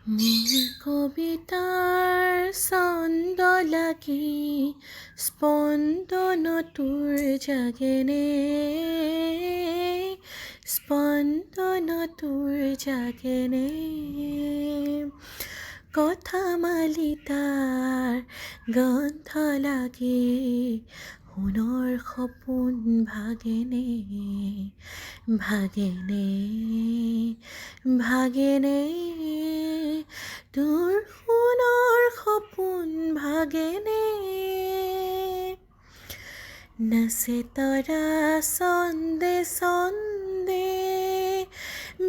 মোৰ কবিতাৰ ছন্দ লাগি স্পন্দন তোৰ জাগেনে স্পন্দন তোৰ জাগেনে কথা মালিতাৰ গন্ধ লাগি সোণৰ সপোন ভাগেনে ভাগেনে ভাগেনে তোৰ সোণৰ সপোন ভাগেনে নাচে তৰা ছন্দে ছন্দে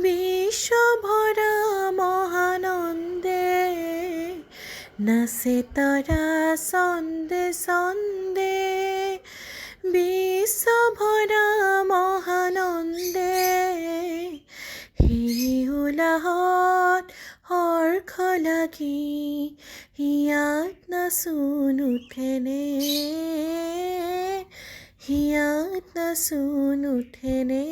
বিশ্বভৰা মহানন্দে নাচে তৰা ছন্দে ছন্দে বিশ্বভৰা মহানন্দে হিউলাহত হৰ্ষ লাগি হিয়াত নাচোন উঠেনে হিয়াত নাচোন উঠেনে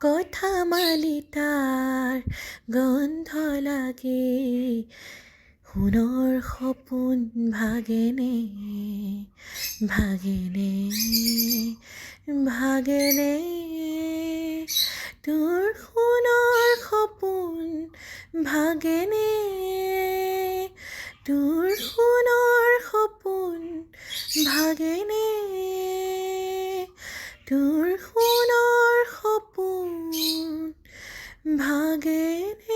কথা মালিতাৰ গন্ধ লাগে সোণৰ সপোন ভাগেনে ভাগেনে ভাগেনে তোৰ সোণৰ সপোন ভাগেনে তোৰ সোণৰ সপোন ভাগেনে তোৰ সোণৰ সপোন ভাগেনে